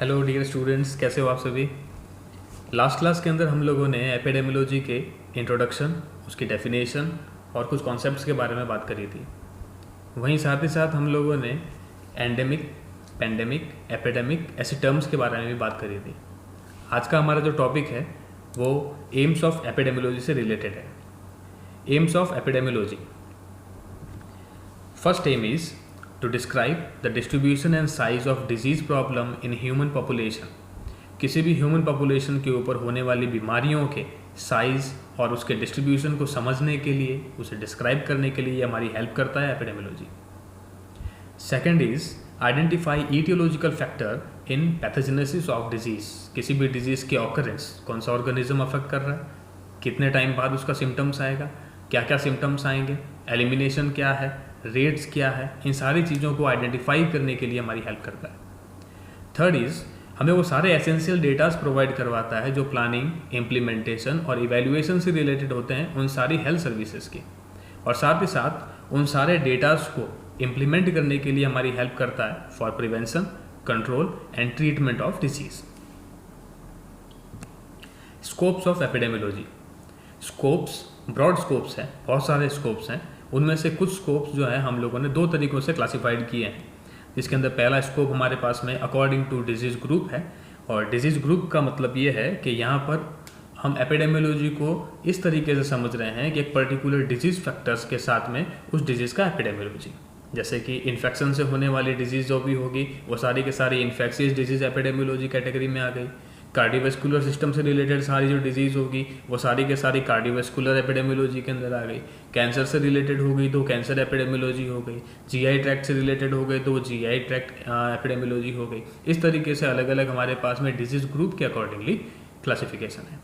Hello dear students, कैसे हो आप सभी। लास्ट क्लास के अंदर हम लोगों ने एपिडेमियोलॉजी के इंट्रोडक्शन, उसकी डेफिनेशन और कुछ कॉन्सेप्ट्स के बारे में बात करी थी। वहीं साथ ही साथ हम लोगों ने एंडेमिक, पेंडेमिक, एपिडेमिक ऐसे टर्म्स के बारे में भी बात करी थी। आज का हमारा जो टॉपिक है वो एम्स ऑफ एपिडेमियोलॉजी से रिलेटेड है। Aims of epidemiology, first aim is to describe the distribution and size of disease problem in human population। किसी भी ह्यूमन पॉपुलेशन के ऊपर होने वाली बीमारियों के साइज और उसके डिस्ट्रीब्यूशन को समझने के लिए, उसे डिस्क्राइब करने के लिए हमारी हेल्प करता है epidemiology. Second is identify aetiological factor in pathogenesis of disease. किसी भी डिजीज़ के ऑकरेंस, कौन सा ऑर्गेनिज्म अफेक्ट कर रहा है, कितने टाइम बाद उसका सिम्टम्स आएगा, क्या क्या सिम्टम्स आएंगे, एलिमिनेशन क्या है, रेट्स क्या है, इन सारी चीज़ों को आइडेंटिफाई करने के लिए हमारी हेल्प करता है। थर्ड इज़ हमें वो सारे एसेंशियल डेटास प्रोवाइड करवाता है जो प्लानिंग, इम्प्लीमेंटेशन और इवैल्यूएशन से रिलेटेड होते हैं उन सारी हेल्थ सर्विसेज की, और साथ ही साथ उन सारे डेटास को इम्प्लीमेंट करने के लिए हमारी हेल्प करता है for prevention, control and treatment of disease. Scopes of epidemiology, scopes broad scopes हैं, बहुत सारे स्कोप्स हैं। उनमें से कुछ स्कोप्स जो है हम लोगों ने दो तरीक़ों से क्लासिफाइड किए हैं, जिसके अंदर पहला स्कोप हमारे पास में अकॉर्डिंग टू डिजीज़ ग्रुप है। और डिजीज़ ग्रुप का मतलब ये है कि यहाँ पर हम एपिडेमियोलॉजी को इस तरीके से समझ रहे हैं कि एक पर्टिकुलर डिजीज़ फैक्टर्स के साथ में उस डिजीज़ का एपिडेमियोलॉजी, जैसे कि इन्फेक्शन से होने वाली डिजीज़ जो भी होगी वो सारी के सारी इन्फेक्शियस डिजीज़ एपिडेमियोलॉजी कैटेगरी में आ गई। कार्डियोवैस्कुलर सिस्टम से रिलेटेड सारी जो डिजीज़ होगी वो सारी के सारी कार्डियोवैस्कुलर एपिडेमियोलॉजी के अंदर आ गई। कैंसर से रिलेटेड हो गई तो कैंसर एपिडेमियोलॉजी हो गई। जीआई ट्रैक्ट से रिलेटेड हो गए तो वो जीआई ट्रैक्ट एपिडेमियोलॉजी हो गई। इस तरीके से अलग अलग हमारे पास में डिजीज़ ग्रुप के अकॉर्डिंगली क्लासिफिकेशन है।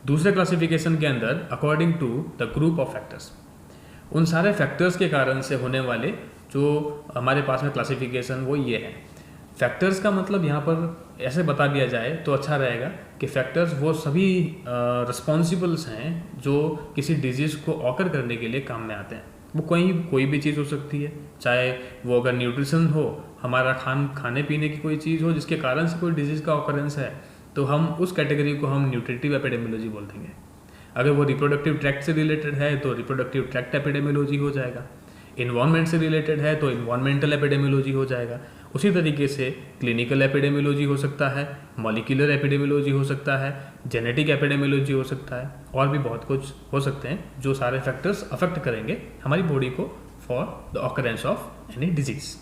दूसरे क्लासिफिकेशन के अंदर according to the group of factors, उन सारे फैक्टर्स के कारण से होने वाले जो हमारे पास में क्लासिफिकेशन वो ये है। फैक्टर्स का मतलब यहाँ पर ऐसे बता दिया जाए तो अच्छा रहेगा कि फैक्टर्स वो सभी रिस्पॉन्सिबल्स हैं जो किसी डिजीज़ को ऑकर करने के लिए काम में आते हैं। वो कोई भी चीज़ हो सकती है, चाहे वो अगर न्यूट्रिशन हो, हमारा खाने पीने की कोई चीज़ हो जिसके कारण से कोई डिजीज़ का ऑकरेंस है, तो हम उस कैटेगरी को हम न्यूट्रिटिव एपिडेमियोलॉजी बोल देंगे। अगर वो रिप्रोडक्टिव ट्रैक्ट से रिलेटेड है तो रिप्रोडक्टिव ट्रैक्ट एपिडेमियोलॉजी हो जाएगा। इन्वायरमेंट से रिलेटेड है तो इन्वायरमेंटल एपिडेमियोलॉजी हो जाएगा। उसी तरीके से क्लिनिकल एपिडेमियोलॉजी हो सकता है, मॉलिक्यूलर एपिडेमियोलॉजी हो सकता है, जेनेटिक एपिडेमियोलॉजी हो सकता है, और भी बहुत कुछ हो सकते हैं जो सारे फैक्टर्स अफेक्ट करेंगे हमारी बॉडी को for the occurrence of any disease.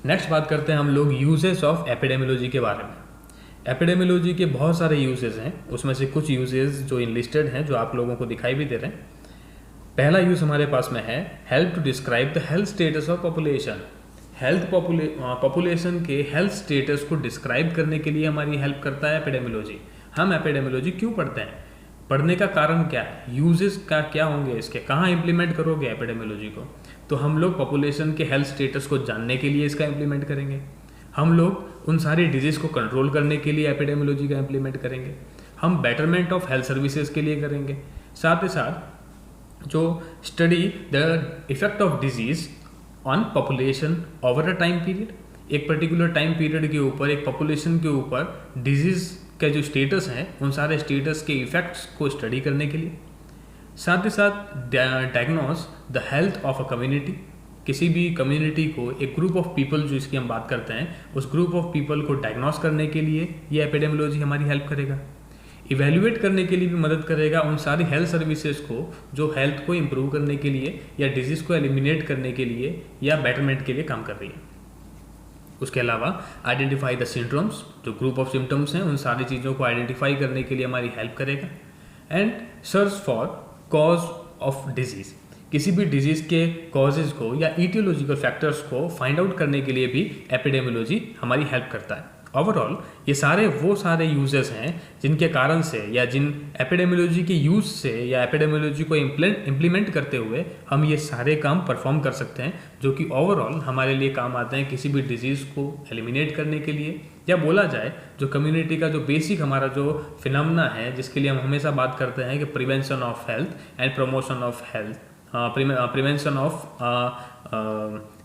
Next बात करते हैं हम लोग यूजेस ऑफ एपिडेमियोलॉजी के बारे में। एपिडेमियोलॉजी के बहुत सारे यूजेस हैं, उसमें से कुछ यूजेस जो इनलिस्टेड हैं जो आप लोगों को दिखाई भी दे रहे हैं। पहला यूज हमारे पास में है help to describe the health status of population. Population के हेल्थ स्टेटस को डिस्क्राइब करने के लिए हमारी हेल्प करता है एपिडेमियोलॉजी। हम एपिडेमियोलॉजी क्यों पढ़ते हैं, पढ़ने का कारण क्या है, यूजेस का क्या होंगे इसके, कहाँ इंप्लीमेंट करोगे एपिडेमियोलॉजी को, तो हम लोग पॉपुलेशन के हेल्थ स्टेटस को जानने के लिए इसका इंप्लीमेंट करेंगे। हम लोग उन सारी डिजीज़ को कंट्रोल करने के लिए एपिडेमियोलॉजी का इंप्लीमेंट करेंगे। हम बेटरमेंट ऑफ हेल्थ सर्विसेज के लिए करेंगे। साथ ही साथ जो study the effect of disease on population over a time period, एक पर्टिकुलर टाइम पीरियड के ऊपर एक पॉपुलेशन के ऊपर डिजीज़ का जो स्टेटस है उन सारे स्टेटस के इफेक्ट्स को स्टडी करने के लिए। साथ ही साथ diagnose the health of a community, किसी भी कम्युनिटी को, एक ग्रुप ऑफ पीपल जो इसकी हम बात करते हैं, उस ग्रुप ऑफ पीपल को डायग्नोस करने के लिए ये एपिडेमियोलॉजी हमारी हेल्प करेगा। इवेल्युएट करने के लिए भी मदद करेगा उन सारी हेल्थ सर्विसेज को जो हेल्थ को इम्प्रूव करने के लिए या डिजीज़ को एलिमिनेट करने के लिए या बेटरमेंट के लिए काम कर रही है। उसके अलावा आइडेंटिफाई द सिंड्रोम्स, जो ग्रुप ऑफ सिम्टम्स हैं उन सारी चीज़ों को आइडेंटिफाई करने के लिए हमारी हेल्प करेगा। And search for cause of disease, किसी भी डिजीज़ के कॉजेज़ को या ईटियोलॉजिकल फैक्टर्स को फाइंड आउट करने के लिए भी एपिडेमियोलॉजी हमारी हेल्प करता है। ओवरऑल ये सारे यूजेस हैं जिनके कारण से या जिन एपिडेमियोलॉजी के यूज से या एपिडेमियोलॉजी को इम्प्लीमेंट करते हुए हम ये सारे काम परफॉर्म कर सकते हैं, जो कि ओवरऑल हमारे लिए काम आते हैं किसी भी डिजीज़ को एलिमिनेट करने के लिए, या बोला जाए जो कम्युनिटी का जो बेसिक हमारा जो फिनोमेना है जिसके लिए हम हमेशा बात करते हैं कि prevention of health and promotion of health, prevention of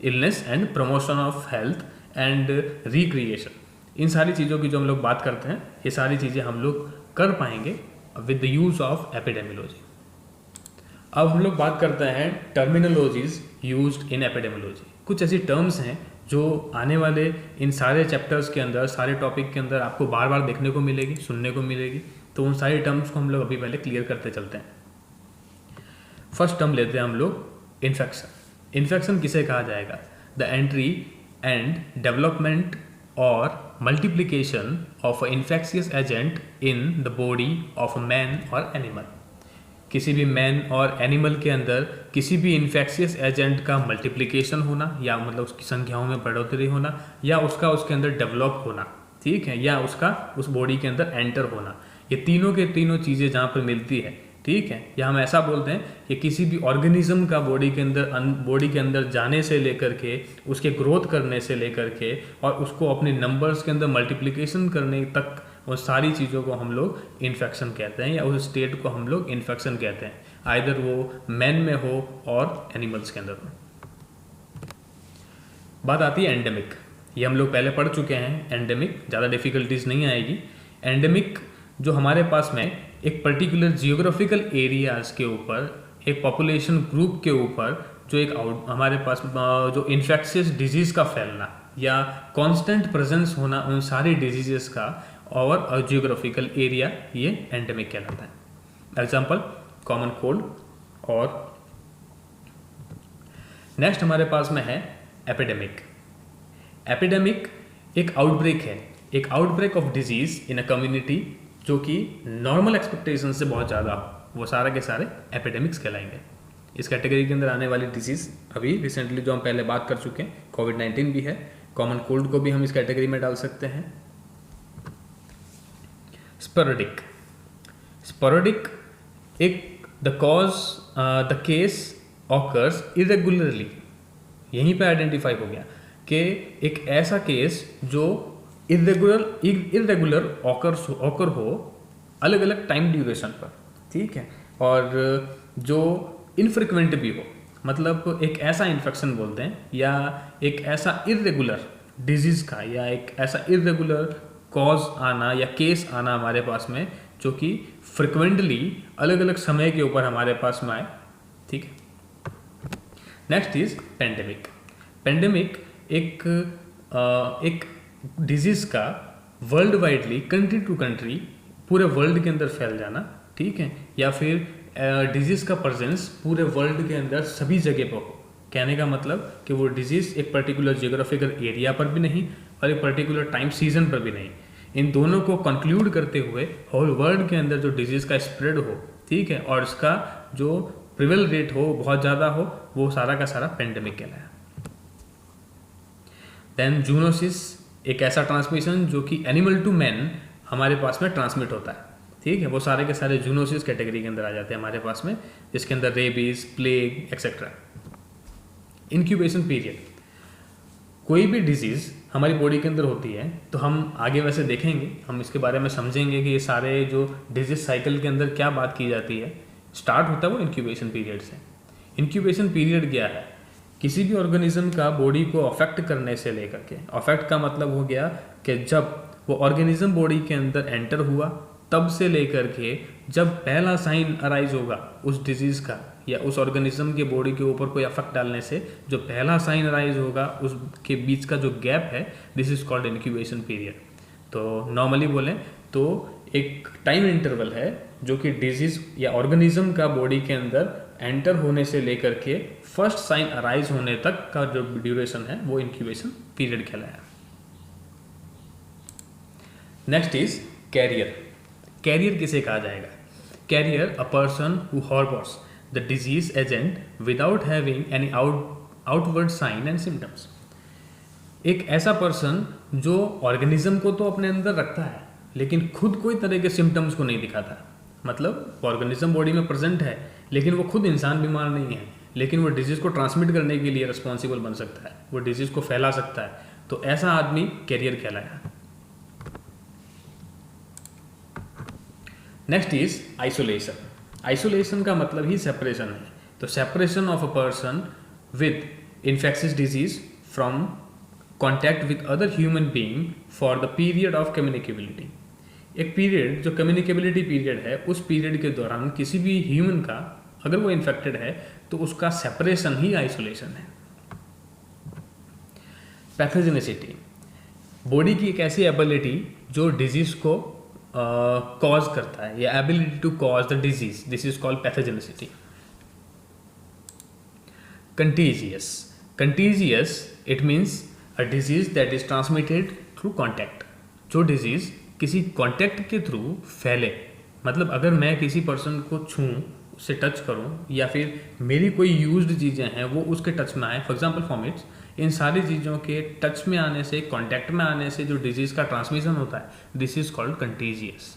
illness and promotion of health and recreation, इन सारी चीज़ों की जो हम लोग बात करते हैं, ये सारी चीज़ें हम लोग कर पाएंगे with the use of epidemiology. अब हम लोग बात करते हैं टर्मिनोलॉजीज यूज्ड इन एपिडेमियोलॉजी। कुछ ऐसी टर्म्स हैं जो आने वाले इन सारे चैप्टर्स के अंदर, सारे टॉपिक के अंदर आपको बार बार देखने को मिलेगी, सुनने को मिलेगी। तो उन सारी टर्म्स को हम लोग अभी पहले क्लियर करते चलते हैं। फर्स्ट टर्म लेते हैं हम लोग इन्फेक्शन। इन्फेक्शन किसे कहा जाएगा? द एंट्री एंड डेवलपमेंट और multiplication of a infectious agent in the body of a man और एनिमल। किसी भी मैन और एनिमल के अंदर किसी भी इन्फेक्शियस एजेंट का मल्टीप्लिकेशन होना, या मतलब उसकी संख्याओं में बढ़ोतरी होना, या उसका उसके अंदर डेवलप होना, ठीक है, या उसका उस बॉडी के अंदर एंटर होना, ये तीनों के तीनों चीज़ें जहाँ पर मिलती है, ठीक है, या हम ऐसा बोलते हैं कि किसी भी ऑर्गेनिज्म का बॉडी के अंदर जाने से लेकर के, उसके ग्रोथ करने से लेकर के, और उसको अपने नंबर्स के अंदर मल्टीप्लिकेशन करने तक, वो सारी चीज़ों को हम लोग इन्फेक्शन कहते हैं, या उस स्टेट को हम लोग इन्फेक्शन कहते हैं, आइदर वो मैन में हो और एनिमल्स के अंदर हो। बात आती है एंडेमिक। ये हम लोग पहले पढ़ चुके हैं। एंडेमिक ज़्यादा डिफिकल्टीज नहीं आएगी। एंडेमिक जो हमारे पास में एक पर्टिकुलर जियोग्राफिकल एरियाज़ के ऊपर, एक पॉपुलेशन ग्रुप के ऊपर जो एक हमारे पास जो इन्फेक्शियस डिजीज़ का फैलना या कांस्टेंट प्रेजेंस होना उन सारी डिजीजेस का और जियोग्राफिकल एरिया, ये एंडेमिक कहलाता है। Example common cold. और नेक्स्ट हमारे पास में है एपिडेमिक। एपिडेमिक एक आउटब्रेक है, एक outbreak of disease in a community जो कि नॉर्मल एक्सपेक्टेशन से बहुत ज़्यादा हो, वो सारे के सारे एपिडेमिक्स कहलाएंगे। इस कैटेगरी के अंदर आने वाली डिजीज़ अभी रिसेंटली जो हम पहले बात कर चुके हैं, कोविड-19 भी है, कॉमन कोल्ड को भी हम इस कैटेगरी में डाल सकते हैं। स्पोरेडिक। स्पोरेडिक एक द केस ऑकर्स इरेगुलरली, यहीं पे आइडेंटिफाई हो गया कि एक ऐसा केस जो इरेगुलर ऑकर हो अलग अलग टाइम ड्यूरेशन पर, ठीक है, और जो इनफ्रिक्वेंट भी हो, मतलब एक ऐसा इन्फेक्शन बोलते हैं, या एक ऐसा इरेगुलर डिजीज़ का, या एक ऐसा इरेगुलर कॉज आना या केस आना हमारे पास में जो कि फ्रिक्वेंटली अलग अलग समय के ऊपर हमारे पास में आए, ठीक है। Next is pandemic. पेंडेमिक एक डिजीज़ का world widely, country to country, पूरे वर्ल्ड के अंदर फैल जाना, ठीक है, या फिर डिजीज़ का प्रेजेंस पूरे वर्ल्ड के अंदर सभी जगह पर हो। कहने का मतलब कि वो डिजीज़ एक पर्टिकुलर जियोग्राफिकल एरिया पर भी नहीं और एक पर्टिकुलर टाइम सीजन पर भी नहीं, इन दोनों को कंक्लूड करते हुए होल वर्ल्ड के अंदर जो डिजीज़ का स्प्रेड हो, ठीक है, और इसका जो प्रिवेल रेट हो बहुत ज़्यादा हो, वो सारा का सारा पेंडेमिक कहलाया। देन जूनोसिस, एक ऐसा ट्रांसमिशन जो कि एनिमल टू मैन हमारे पास में ट्रांसमिट होता है, ठीक है, वो सारे के सारे जूनोसिस कैटेगरी के अंदर आ जाते हैं हमारे पास में, जिसके अंदर rabies, plague etcetera. Incubation period, कोई भी डिजीज़ हमारी बॉडी के अंदर होती है तो हम आगे वैसे देखेंगे, हम इसके बारे में समझेंगे कि ये सारे जो डिजीज साइकिल के अंदर क्या बात की जाती है। स्टार्ट होता है वो इंक्यूबेशन पीरियड से। इंक्यूबेशन पीरियड क्या है? किसी भी ऑर्गेनिज्म का बॉडी को अफेक्ट करने से लेकर के, अफेक्ट का मतलब हो गया कि जब वो ऑर्गेनिज्म बॉडी के अंदर एंटर हुआ तब से लेकर के जब पहला साइन अराइज होगा उस डिजीज़ का या उस ऑर्गेनिज्म के बॉडी के ऊपर कोई अफेक्ट डालने से जो पहला साइन अराइज होगा उसके बीच का जो गैप है, this is called incubation period. तो नॉर्मली बोलें तो एक टाइम इंटरवल है जो कि डिजीज़ या ऑर्गेनिज्म का बॉडी के अंदर एंटर होने से लेकर के फर्स्ट साइन अराइज होने तक का जो ड्यूरेशन है वो इंक्यूबेशन पीरियड कहलाया। Next is carrier. कैरियर किसे कहा जाएगा? Carrier a person who harbours the disease agent without having any outward sign and symptoms. एक ऐसा पर्सन जो ऑर्गेनिज्म को तो अपने अंदर रखता है लेकिन खुद कोई तरह के सिम्टम्स को नहीं दिखाता। मतलब ऑर्गेनिज्म बॉडी में प्रेजेंट है लेकिन वो खुद इंसान बीमार नहीं है, लेकिन वो डिजीज़ को ट्रांसमिट करने के लिए रिस्पॉन्सिबल बन सकता है, वो डिजीज़ को फैला सकता है, तो ऐसा आदमी कैरियर कहलाया। Next is isolation. आइसोलेशन का मतलब ही सेपरेशन है। तो separation of a person with infectious disease from contact with other human being for the period of communicability. एक पीरियड जो कम्युनिकेबिलिटी पीरियड है, उस पीरियड के दौरान किसी भी ह्यूमन का अगर वो इन्फेक्टेड है तो उसका सेपरेशन ही आइसोलेशन है। पैथोजेनिसिटी, बॉडी की एक ऐसी एबिलिटी जो डिजीज को कॉज करता है, या ability to cause the disease, this is called pathogenicity. Contagious, contagious it means a disease that is transmitted through contact, जो डिजीज किसी कॉन्टैक्ट के थ्रू फैले, मतलब अगर मैं किसी पर्सन को छूँ, उससे टच करूँ, या फिर मेरी कोई यूज्ड चीज़ें हैं वो उसके टच में आए, फॉर एग्जांपल वॉमिट्स, इन सारी चीज़ों के टच में आने से, कॉन्टैक्ट में आने से जो डिजीज़ का ट्रांसमिशन होता है, this is called contiguous.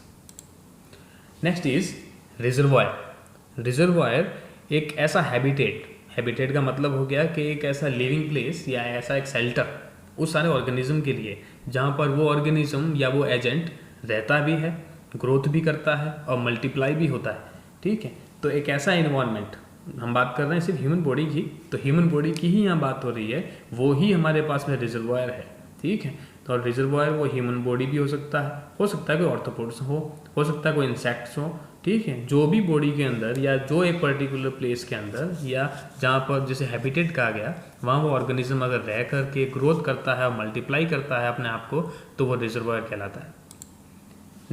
Next is reservoir. Reservoir एक ऐसा हैबिटेट, हैबिटेट का मतलब हो गया कि एक ऐसा लिविंग प्लेस या ऐसा एक शेल्टर उस सारे ऑर्गेनिज्म के लिए जहाँ पर वो ऑर्गेनिज्म या वो एजेंट रहता भी है, ग्रोथ भी करता है और मल्टीप्लाई भी होता है, ठीक है। तो एक ऐसा इन्वायरमेंट, हम बात कर रहे हैं सिर्फ ह्यूमन बॉडी की, तो ह्यूमन बॉडी की ही यहाँ बात हो रही है, वो ही हमारे पास में रिजर्वायर है, ठीक है। तो रिजर्वायर वो ह्यूमन बॉडी भी हो सकता है कोई ऑर्थोपोड्स हो सकता है कोई इंसेक्ट्स हो, ठीक है। जो भी बॉडी के अंदर या जो एक पर्टिकुलर प्लेस के अंदर या जहाँ पर जैसे हैबिटेट कहा गया, वहाँ वो ऑर्गेनिज्म अगर रह करके ग्रोथ करता है और मल्टीप्लाई करता है अपने आप को, तो वो रिजर्वायर कहलाता है।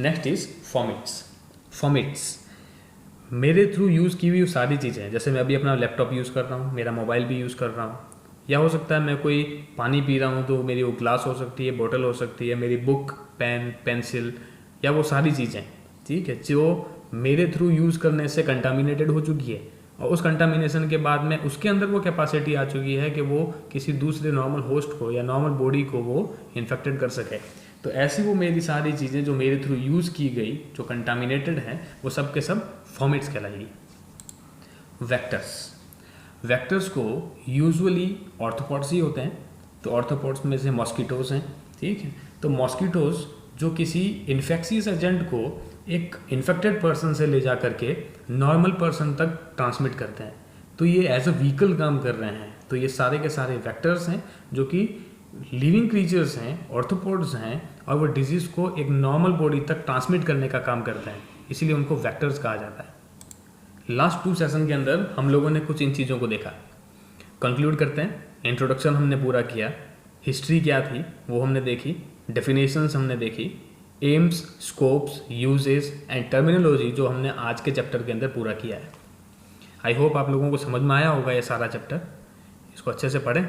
Next is फॉमिट्स। फॉमिट्स मेरे थ्रू यूज़ की हुई सारी चीज़ें हैं, जैसे मैं अभी अपना लैपटॉप यूज़ कर रहा हूँ, मेरा मोबाइल भी यूज़ कर रहा हूँ, या हो सकता है मैं कोई पानी पी रहा हूँ तो मेरी वो ग्लास हो सकती है, बोतल हो सकती है, मेरी बुक, पेन, पेंसिल, या वो सारी चीज़ें, ठीक है, जो मेरे थ्रू यूज़ करने से कंटामिनेटेड हो चुकी है, और उस कंटामिनेशन के बाद में उसके अंदर वो कैपेसिटी आ चुकी है कि वो किसी दूसरे नॉर्मल होस्ट को या नॉर्मल बॉडी को वो इन्फेक्टेड कर सके। तो ऐसी वो मेरी सारी चीज़ें जो मेरे थ्रू यूज़ की गई, जो कंटामिनेटेड हैं, वो सब के सब फॉमिट्स कहलाएगी। वेक्टर्स, वेक्टर्स को यूजुअली ऑर्थोपॉड्स ही होते हैं, तो ऑर्थोपॉड्स में से मॉस्किटोज हैं, ठीक है। तो मॉस्किटोज जो किसी इन्फेक्शियस एजेंट को एक इन्फेक्टेड पर्सन से ले जा करके नॉर्मल पर्सन तक ट्रांसमिट करते हैं, तो ये एज अ व्हीकल काम कर रहे हैं। तो ये सारे के सारे वेक्टर्स हैं जो कि लिविंग क्रीचर्स हैं, ऑर्थोपोड्स हैं, और वो डिजीज़ को एक नॉर्मल बॉडी तक ट्रांसमिट करने का काम करते हैं, इसीलिए उनको वेक्टर्स कहा जाता है। लास्ट 2 सेशन के अंदर हम लोगों ने कुछ इन चीज़ों को देखा। कंक्लूड करते हैं। इंट्रोडक्शन हमने पूरा किया, हिस्ट्री क्या थी वो हमने देखी, डेफिनेशंस हमने देखी, AIIMS, scopes, uses and terminology जो हमने आज के चैप्टर के अंदर पूरा किया है। आई होप आप लोगों को समझ में आया होगा ये सारा चैप्टर। इसको अच्छे से पढ़ें।